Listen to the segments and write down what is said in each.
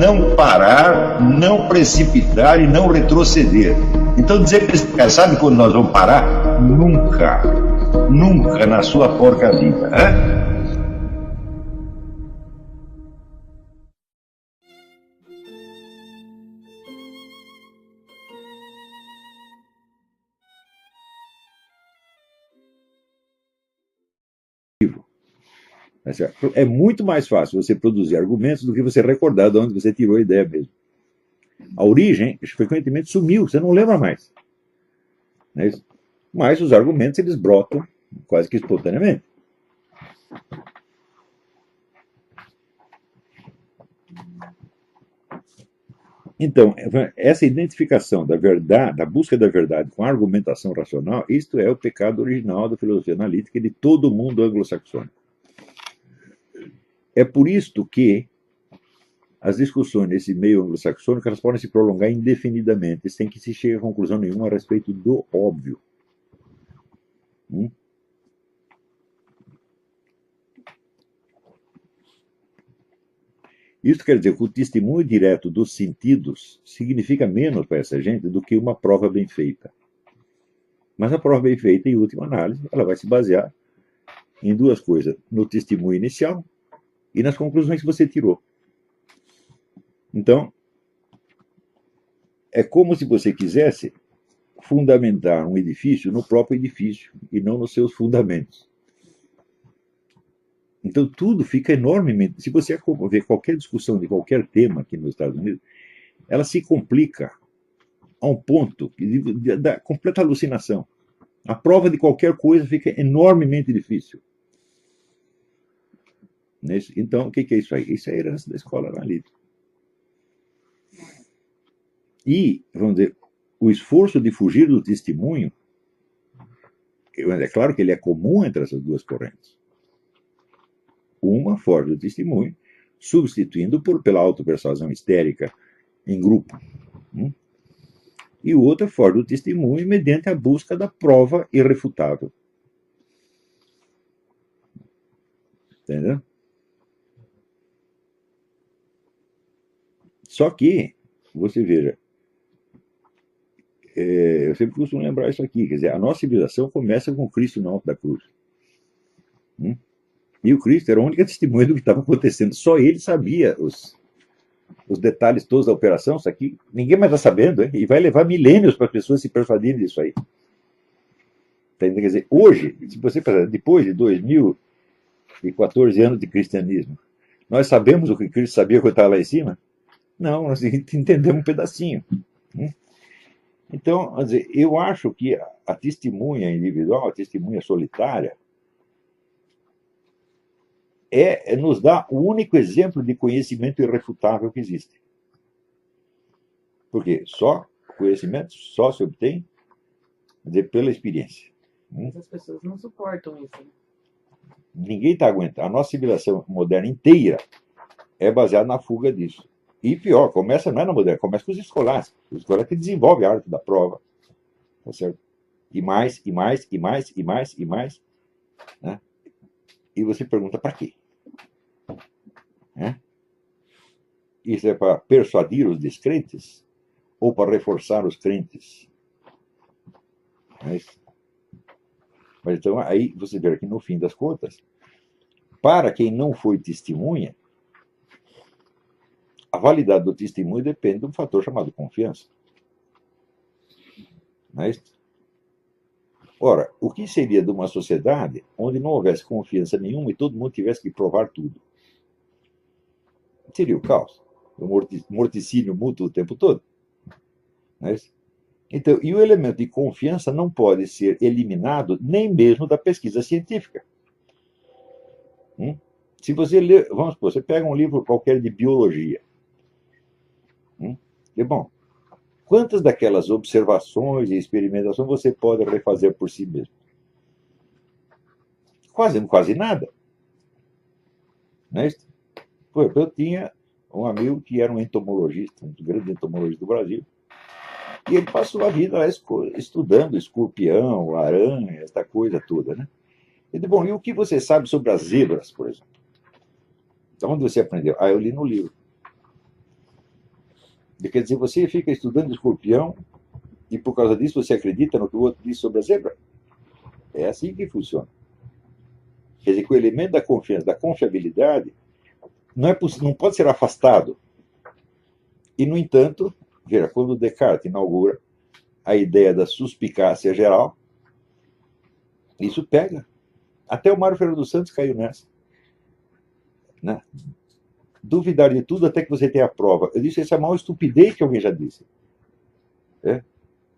não parar, não precipitar e não retroceder. Então dizer para esse cara, sabe quando nós vamos parar? Nunca. Nunca na sua porca vida. Né? É muito mais fácil você produzir argumentos do que você recordar de onde você tirou a ideia mesmo. A origem, frequentemente, sumiu, você não lembra mais. Mas os argumentos, eles brotam quase que espontaneamente. Então, essa identificação da verdade, da busca da verdade com a argumentação racional, isto é o pecado original da filosofia analítica e de todo o mundo anglo-saxônico. É por isto que as discussões nesse meio anglo-saxônico elas podem se prolongar indefinidamente, sem que se chegue a conclusão nenhuma a respeito do óbvio. Isso quer dizer que o testemunho direto dos sentidos significa menos para essa gente do que uma prova bem feita. Mas a prova bem feita, em última análise, ela vai se basear em duas coisas: no testemunho inicial e nas conclusões que você tirou. Então, é como se você quisesse fundamentar um edifício no próprio edifício e não nos seus fundamentos. Então, tudo fica enormemente... Se você ver qualquer discussão de qualquer tema aqui nos Estados Unidos, ela se complica a um ponto da completa alucinação. A prova de qualquer coisa fica enormemente difícil. Então, o que é isso aí? Isso é a herança da escola analítica. E, vamos dizer, o esforço de fugir do testemunho, é claro que ele é comum entre essas duas correntes. Uma foge do testemunho, substituindo pela autopersuasão histérica em grupo. E outra foge do testemunho mediante a busca da prova irrefutável. Entendeu? Só que, você veja, eu sempre costumo lembrar isso aqui, quer dizer, a nossa civilização começa com Cristo no alto da cruz. E o Cristo era a única testemunha do que estava acontecendo. Só ele sabia os detalhes todos da operação. Isso aqui ninguém mais está sabendo, hein? E vai levar milênios para as pessoas se persuadirem disso aí. Quer dizer, hoje, se você pensar, depois de 2014 anos de cristianismo, nós sabemos o que Cristo sabia quando estava lá em cima? Não, nós entendemos um pedacinho. Então, quer dizer, eu acho que a testemunha individual, a testemunha solitária, nos dá o único exemplo de conhecimento irrefutável que existe. Porque só conhecimento só se obtém pela experiência. As pessoas não suportam isso. Ninguém está aguentando. A nossa civilização moderna inteira é baseada na fuga disso. E pior, começa não é na moderna, começa com os escolares. Os escolares que desenvolvem a arte da prova. Tá certo? E mais, e mais, e mais, e mais, e mais. Né? E você pergunta para quê? Isso é para persuadir os descrentes ou para reforçar os crentes? Mas então aí você vê que no fim das contas, para quem não foi testemunha, a validade do testemunho depende de um fator chamado confiança. Não é isso? Ora, o que seria de uma sociedade onde não houvesse confiança nenhuma e todo mundo tivesse que provar tudo? Seria o caos. O morticínio mútuo o tempo todo. Não é isso? Então, e o elemento de confiança não pode ser eliminado nem mesmo da pesquisa científica. Se você lê, vamos supor, você pega um livro qualquer de biologia. E, bom, quantas daquelas observações e experimentações você pode refazer por si mesmo? Quase nada. Não é isso? Eu tinha um amigo que era um entomologista, um grande entomologista do Brasil, e ele passou a vida lá estudando escorpião, aranha, essa coisa toda, né? Ele disse, bom, e o que você sabe sobre as zebras, por exemplo? Então, onde você aprendeu? Eu li no livro. Quer dizer, você fica estudando escorpião e por causa disso você acredita no que o outro diz sobre a zebra? É assim que funciona. Quer dizer, que o elemento da confiança, da confiabilidade, não pode ser afastado. E, no entanto, veja, quando Descartes inaugura a ideia da suspicácia geral, isso pega. Até o Mário Ferreira dos Santos caiu nessa. Né? Duvidar de tudo até que você tenha a prova. Eu disse, essa é a maior estupidez que alguém já disse. É?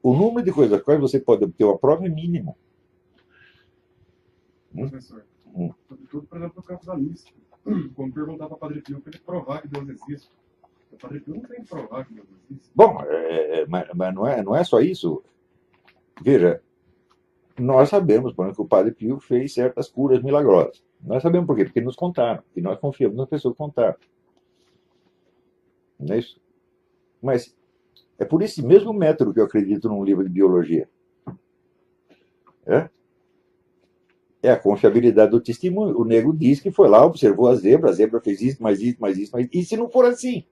O número de coisas das quais você pode obter uma prova é mínimo. Professor, sobretudo, por exemplo, no campo da mística. Quando perguntar para o Padre Pio para ele provar que Deus existe. O Padre Pio não tem que provar que Deus existe. Bom, mas não é só isso. Veja, nós sabemos, por exemplo, que o Padre Pio fez certas curas milagrosas. Nós sabemos por quê? Porque nos contaram. E nós confiamos nas pessoas que contaram. Não é isso? Mas é por esse mesmo método que eu acredito num livro de biologia. É a confiabilidade do testemunho. O nego diz que foi lá, observou a zebra fez isso, mais isso, mais isso, mais isso. E se não for assim?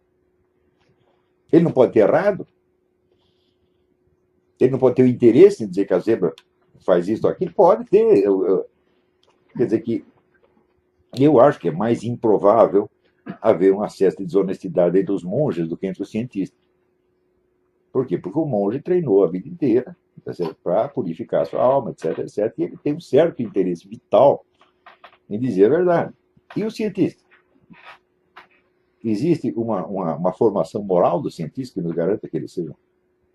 Ele não pode ter errado? Ele não pode ter o interesse em dizer que a zebra faz isso ou aquilo? Pode ter. Quer dizer que eu acho que é mais improvável haver um excesso de desonestidade entre os monges do que entre os cientistas. Por quê? Porque o monge treinou a vida inteira para purificar a sua alma, etc, etc. E ele tem um certo interesse vital em dizer a verdade. E o cientista? Existe uma formação moral do cientista que nos garanta que eles sejam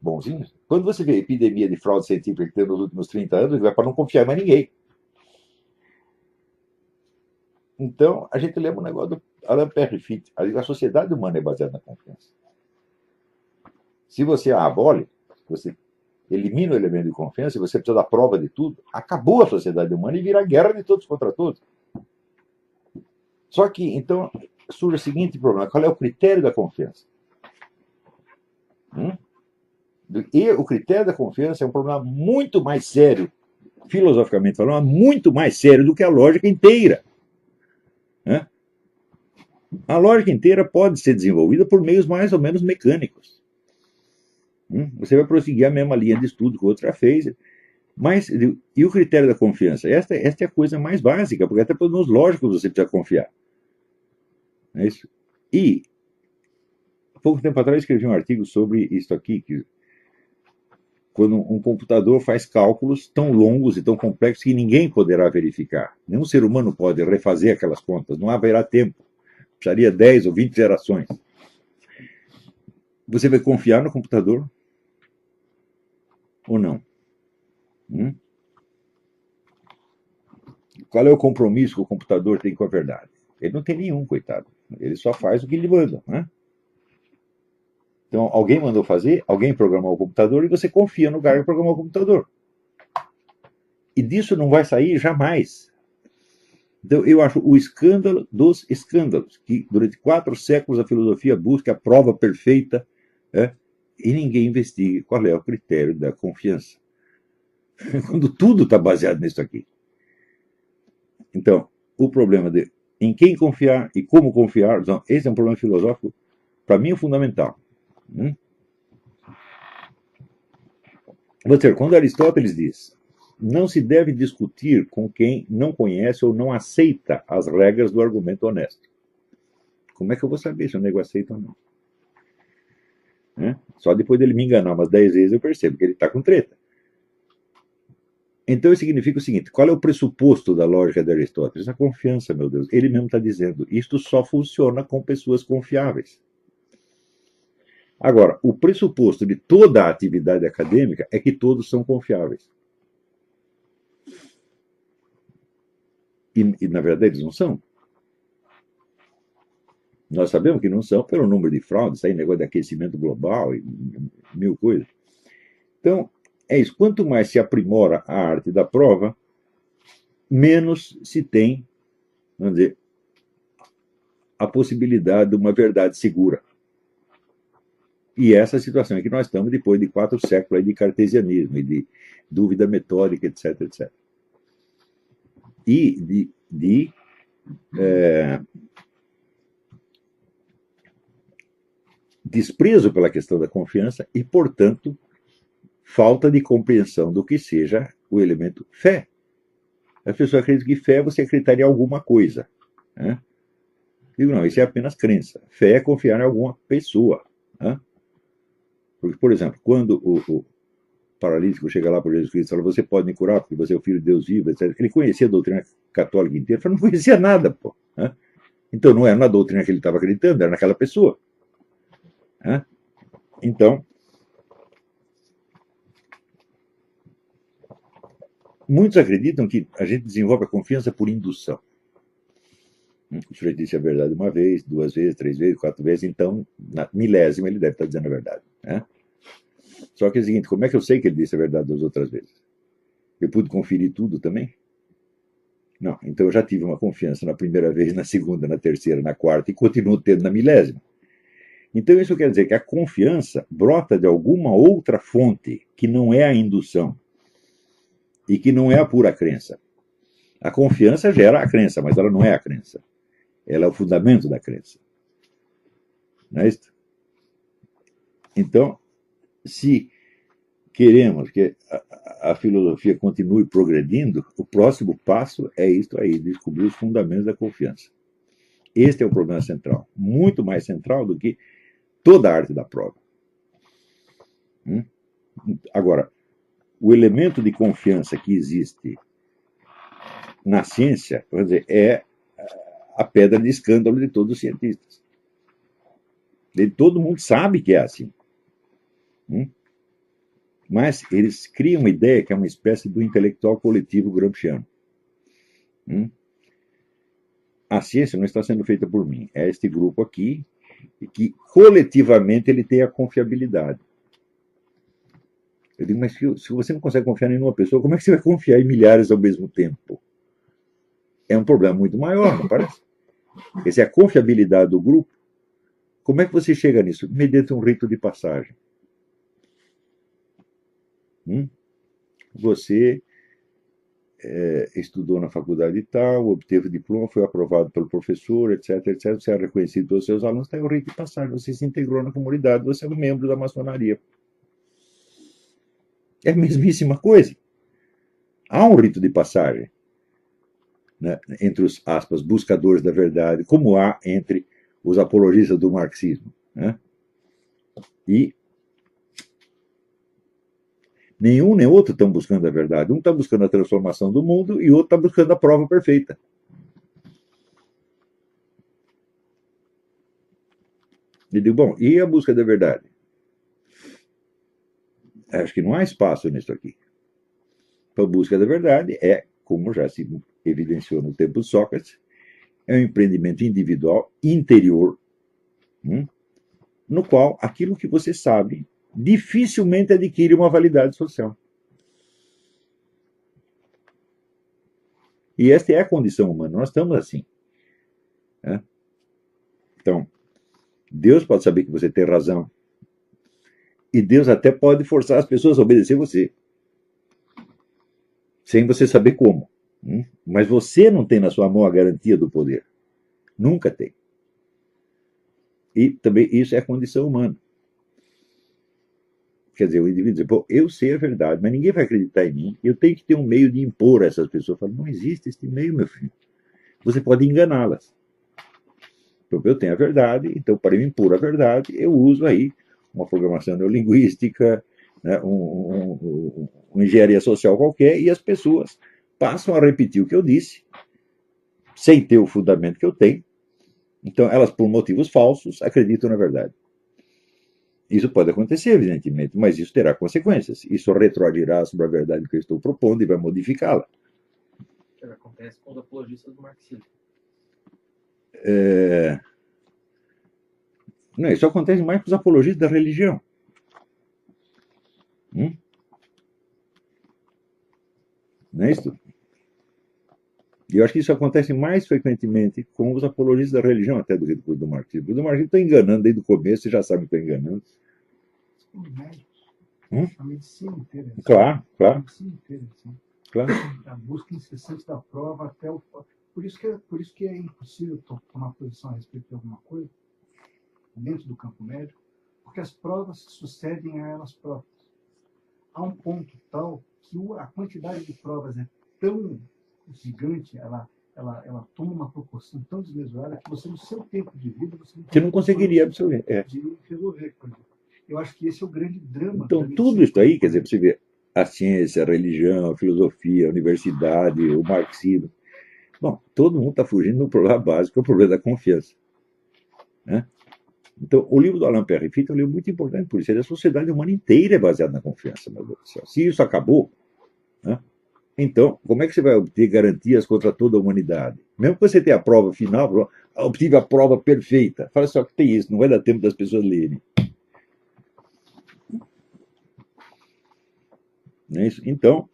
bonzinhos? Quando você vê a epidemia de fraude científica que tem nos últimos 30 anos, vai para não confiar em mais ninguém. Então, a gente lembra um negócio do Alain Perry-Fitch. A sociedade humana é baseada na confiança. Se você a abole, você elimina o elemento de confiança, e você precisa da prova de tudo, acabou a sociedade humana e vira guerra de todos contra todos. Só que, então, surge o seguinte problema: qual é o critério da confiança? E o critério da confiança é um problema muito mais sério, filosoficamente falando, muito mais sério do que a lógica inteira. A lógica inteira pode ser desenvolvida por meios mais ou menos mecânicos. Você vai prosseguir a mesma linha de estudo que o outro já fez. Mas, e o critério da confiança? Esta é a coisa mais básica, porque até pelos lógicos você precisa confiar. É isso? E, pouco tempo atrás, eu escrevi um artigo sobre isso aqui, que quando um computador faz cálculos tão longos e tão complexos que ninguém poderá verificar. Nenhum ser humano pode refazer aquelas contas, não haverá tempo. Precisaria 10 ou 20 gerações. Você vai confiar no computador? Ou não? Qual é o compromisso que o computador tem com a verdade? Ele não tem nenhum, coitado. Ele só faz o que lhe mandam. Então, alguém mandou fazer, alguém programou o computador e você confia no cara que programou o computador. E disso não vai sair jamais. Então, eu acho o escândalo dos escândalos, que durante 4 séculos a filosofia busca a prova perfeita, e ninguém investiga qual é o critério da confiança. Quando tudo está baseado nisso aqui. Então, o problema de em quem confiar e como confiar, então, esse é um problema filosófico, para mim, é fundamental. Quando Aristóteles diz: não se deve discutir com quem não conhece ou não aceita as regras do argumento honesto. Como é que eu vou saber se o nego aceita ou não? Só depois dele me enganar umas 10 vezes eu percebo que ele está com treta. Então isso significa o seguinte: qual é o pressuposto da lógica de Aristóteles? A confiança, meu Deus. Ele mesmo está dizendo: isto só funciona com pessoas confiáveis. Agora, o pressuposto de toda a atividade acadêmica é que todos são confiáveis. E na verdade, eles não são. Nós sabemos que não são pelo número de fraudes, aí negócio de aquecimento global e mil coisas. Então, é isso. Quanto mais se aprimora a arte da prova, menos se tem, vamos dizer, a possibilidade de uma verdade segura. E essa situação é que nós estamos depois de 4 séculos de cartesianismo e de dúvida metódica, etc, etc. E desprezo pela questão da confiança e, portanto, falta de compreensão do que seja o elemento fé. A pessoa acredita que fé você acreditar em alguma coisa. Né? Digo, não, isso é apenas crença. Fé é confiar em alguma pessoa. Né? Porque, por exemplo, quando o paralítico chega lá para Jesus Cristo e fala, você pode me curar porque você é o Filho de Deus vivo, etc. Ele conhecia a doutrina católica inteira, ele falou, não conhecia nada, pô. Né? Então não era na doutrina que ele estava acreditando, era naquela pessoa. Né? Então, muitos acreditam que a gente desenvolve a confiança por indução. O sujeito disse a verdade uma vez, 2 vezes, 3 vezes, 4 vezes, então, na milésima, ele deve estar dizendo a verdade. Né? Só que é o seguinte, como é que eu sei que ele disse a verdade 2 outras vezes? Eu pude conferir tudo também? Não, então eu já tive uma confiança na primeira vez, na segunda, na terceira, na quarta, e continuo tendo na milésima. Então isso quer dizer que a confiança brota de alguma outra fonte, que não é a indução, e que não é a pura crença. A confiança gera a crença, mas ela não é a crença. Ela é o fundamento da crença. Não é isso? Então, se queremos que a filosofia continue progredindo, o próximo passo é isto aí, descobrir os fundamentos da confiança. Este é o problema central. Muito mais central do que toda a arte da prova. Agora, o elemento de confiança que existe na ciência, quer dizer, é a pedra de escândalo de todos os cientistas. Todo mundo sabe que é assim. Mas eles criam uma ideia que é uma espécie do intelectual coletivo gramsciano. A ciência não está sendo feita por mim. É este grupo aqui, que coletivamente ele tem a confiabilidade. Eu digo, mas se você não consegue confiar em uma pessoa, como é que você vai confiar em milhares ao mesmo tempo? É um problema muito maior, não parece? Essa é a confiabilidade do grupo. Como é que você chega nisso? Mediante um rito de passagem. Você estudou na faculdade e tal, obteve diploma, foi aprovado pelo professor, etc, etc. Você é reconhecido pelos seus alunos, tem um rito de passagem. Você se integrou na comunidade, você é um membro da maçonaria. É a mesmíssima coisa. Há um rito de passagem, né, entre os, aspas, buscadores da verdade, como há entre os apologistas do marxismo. Né? E nenhum nem outro estão buscando a verdade. Um está buscando a transformação do mundo e o outro está buscando a prova perfeita. E digo, bom, e a busca da verdade? Acho que não há espaço nisso aqui. Para a busca da verdade é, como já se evidenciou no tempo de Sócrates, é um empreendimento individual, interior, no qual aquilo que você sabe dificilmente adquire uma validade social. E esta é a condição humana, nós estamos assim. Né? Então, Deus pode saber que você tem razão. E Deus até pode forçar as pessoas a obedecer você. Sem você saber como. Mas você não tem na sua mão a garantia do poder. Nunca tem. E também isso é a condição humana. Quer dizer, o indivíduo diz, pô, eu sei a verdade, mas ninguém vai acreditar em mim. Eu tenho que ter um meio de impor a essas pessoas. Eu falo, não existe este meio, meu filho. Você pode enganá-las. Então, eu tenho a verdade, então para me impor a verdade, eu uso aí uma programação neurolinguística, né, uma engenharia social qualquer, e as pessoas passam a repetir o que eu disse, sem ter o fundamento que eu tenho. Então, elas, por motivos falsos, acreditam na verdade. Isso pode acontecer, evidentemente, mas isso terá consequências. Isso retroagirá sobre a verdade que eu estou propondo e vai modificá-la. Que acontece com os apologistas do marxismo. Não, isso acontece mais com os apologistas da religião. Não é isso? E eu acho que isso acontece mais frequentemente com os apologistas da religião até do que do marxismo. O do marxismo está enganando desde o começo, você já sabe que está enganando. Os médicos. A medicina inteira. Claro, claro. A medicina inteira. Assim. Claro. A busca incessante da prova até o... Por isso que é impossível tomar posição a respeito de alguma coisa dentro do campo médico, porque as provas sucedem a elas próprias. Há um ponto tal que a quantidade de provas é tão gigante, ela toma uma proporção tão desmesurada que você, no seu tempo de vida, você não conseguiria absorver. De resolver. Por exemplo. Eu acho que esse é o grande drama. Então, tudo isso aí, quer dizer, você vê a ciência, a religião, a filosofia, a universidade, o marxismo. Bom, todo mundo está fugindo do problema básico, que é o problema da confiança. Né? Então, o livro do Alain Périfitte é um livro muito importante por isso. A sociedade humana inteira é baseada na confiança, meu Deus do céu. Se isso acabou, né? Então, como é que você vai obter garantias contra toda a humanidade? Mesmo que você tenha a prova final, obtive a prova perfeita. Fala só que tem isso, não vai dar tempo das pessoas lerem. Não é isso? Então,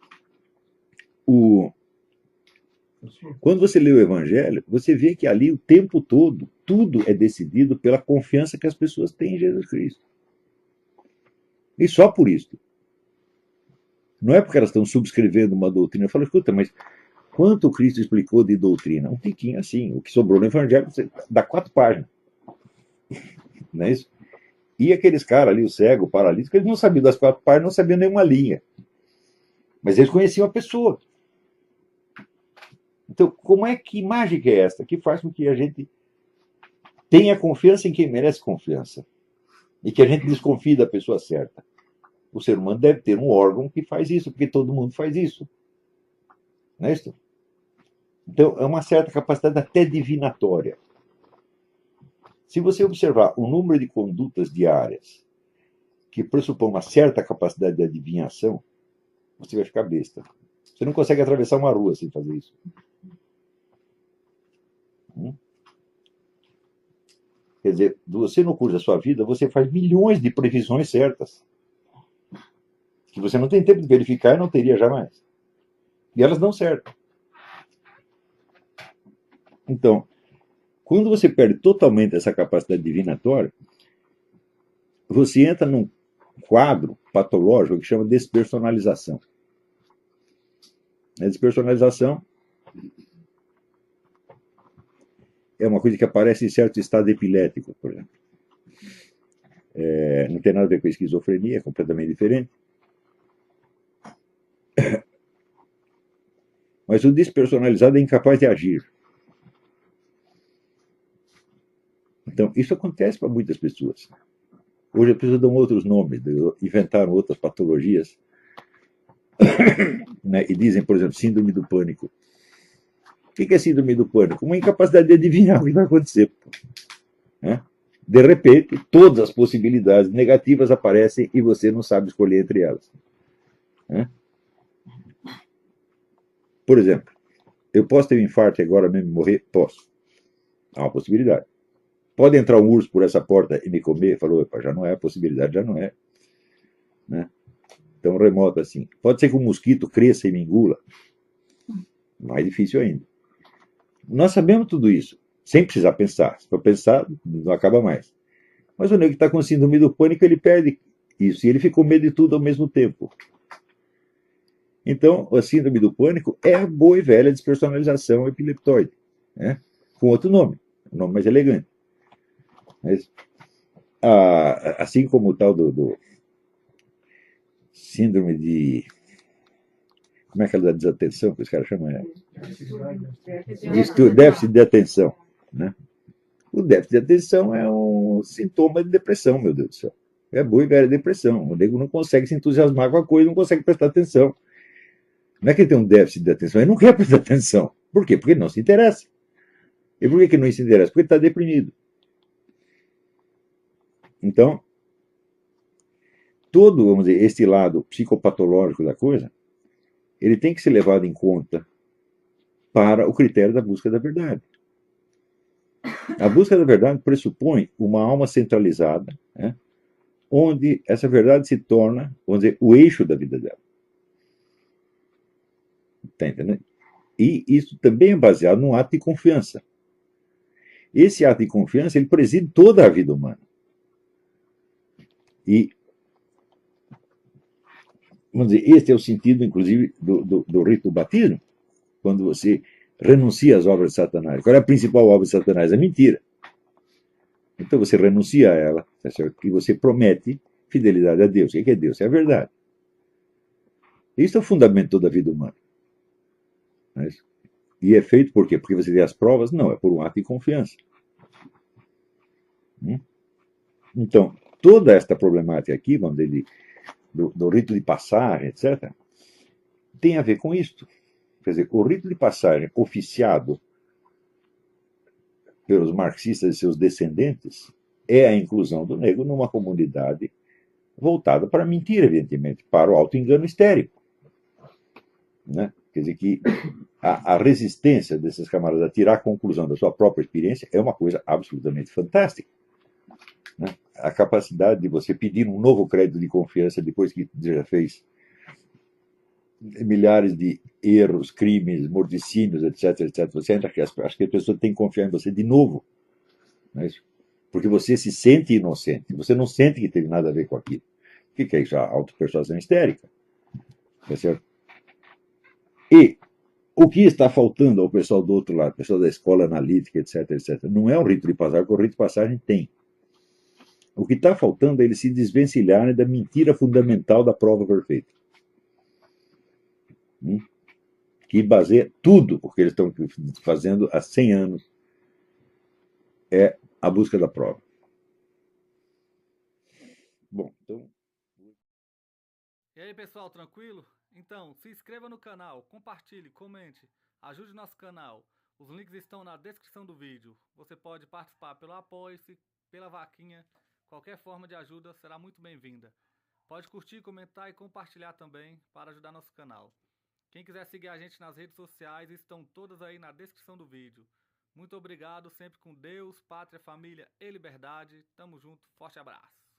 quando você lê o Evangelho, você vê que ali o tempo todo, tudo é decidido pela confiança que as pessoas têm em Jesus Cristo. E só por isso. Não é porque elas estão subscrevendo uma doutrina. Eu falo, escuta, mas quanto Cristo explicou de doutrina? Um tiquinho assim. O que sobrou no Evangelho dá 4 páginas. Não é isso? E aqueles caras ali, o cego, o paralítico, eles não sabiam das 4 páginas, não sabiam nenhuma linha. Mas eles conheciam a pessoa. Então, que mágica é esta? Que faz com que a gente tenha confiança em quem merece confiança. E que a gente desconfie da pessoa certa. O ser humano deve ter um órgão que faz isso, porque todo mundo faz isso. Não é isso? Então, é uma certa capacidade até divinatória. Se você observar o número de condutas diárias que pressupõem uma certa capacidade de adivinhação, você vai ficar besta. Você não consegue atravessar uma rua sem fazer isso. Quer dizer, você no curso da sua vida, você faz milhões de previsões certas. Que você não tem tempo de verificar e não teria jamais. E elas dão certo. Então, quando você perde totalmente essa capacidade divinatória, você entra num quadro patológico que chama despersonalização. A despersonalização é uma coisa que aparece em certo estado epilético, por exemplo. Não tem nada a ver com a esquizofrenia, é completamente diferente. Mas o despersonalizado é incapaz de agir. Então, isso acontece para muitas pessoas. Hoje as pessoas dão outros nomes, inventaram outras patologias, né? E dizem, por exemplo, síndrome do pânico. O que é síndrome do pânico? Uma incapacidade de adivinhar o que vai acontecer. Né? De repente, todas as possibilidades negativas aparecem e você não sabe escolher entre elas. Né? Por exemplo, eu posso ter um infarto e agora mesmo morrer? Posso. Há uma possibilidade. Pode entrar um urso por essa porta e me comer? Falou, opa, já não é a possibilidade, já não é. Né? Tão remoto assim. Pode ser que um mosquito cresça e me engula. Mais difícil ainda. Nós sabemos tudo isso, sem precisar pensar. Se for pensar, não acaba mais. Mas o nego que está com síndrome do pânico, ele perde isso. E ele fica com medo de tudo ao mesmo tempo. Então, a síndrome do pânico é a boa e velha despersonalização epileptoide. Né? Com outro nome. Um nome mais elegante. Mas, assim como o tal do síndrome de... Como é que é da desatenção que os caras chamam? Déficit de atenção. Né? O déficit de atenção é um sintoma de depressão, meu Deus do céu. É boa e velha depressão. O nego não consegue se entusiasmar com a coisa, não consegue prestar atenção. Não é que ele tem um déficit de atenção, ele não quer prestar atenção. Por quê? Porque ele não se interessa. E por que ele não se interessa? Porque ele está deprimido. Então, todo, vamos dizer, este lado psicopatológico da coisa, ele tem que ser levado em conta para o critério da busca da verdade. A busca da verdade pressupõe uma alma centralizada, né, onde essa verdade se torna, vamos dizer, o eixo da vida dela. Está entendendo? E isso também é baseado num ato de confiança. Esse ato de confiança, ele preside toda a vida humana. E, vamos dizer, este é o sentido, inclusive, do rito do batismo, quando você renuncia às obras de Satanás. Qual é a principal obra de Satanás? A mentira. Então você renuncia a ela, tá certo? E você promete fidelidade a Deus. O que é Deus? É a verdade. Isso é o fundamento da vida humana. Não é isso? E é feito por quê? Porque você tem as provas? Não, é por um ato de confiança. Então, toda esta problemática aqui, vamos dizer, do rito de passagem, etc., tem a ver com isto. Quer dizer, o rito de passagem oficiado pelos marxistas e seus descendentes é a inclusão do negro numa comunidade voltada para a mentira, evidentemente, para o auto-engano histérico. Né? Quer dizer que a resistência desses camaradas a tirar a conclusão da sua própria experiência é uma coisa absolutamente fantástica. Né? A capacidade de você pedir um novo crédito de confiança depois que já fez milhares de erros, crimes, morticínios, etc, etc. Você ainda acha que a pessoa tem que confiar em você de novo. Não é isso? Porque você se sente inocente. Você não sente que teve nada a ver com aquilo. O que é isso? A autopersuasão histérica. Tá certo? E o que está faltando ao pessoal do outro lado, pessoal da escola analítica, etc, etc, não é o rito de passagem, porque o rito de passagem tem. O que está faltando é eles se desvencilharem da mentira fundamental da prova perfeita. Que baseia tudo o que eles estão fazendo há 100 anos é a busca da prova. Bom, então... E aí, pessoal, tranquilo? Então, se inscreva no canal, compartilhe, comente, ajude nosso canal. Os links estão na descrição do vídeo. Você pode participar pelo Apoia-se, pela vaquinha. Qualquer forma de ajuda será muito bem-vinda. Pode curtir, comentar e compartilhar também para ajudar nosso canal. Quem quiser seguir a gente nas redes sociais, estão todas aí na descrição do vídeo. Muito obrigado, sempre com Deus, pátria, família e liberdade. Tamo junto, forte abraço.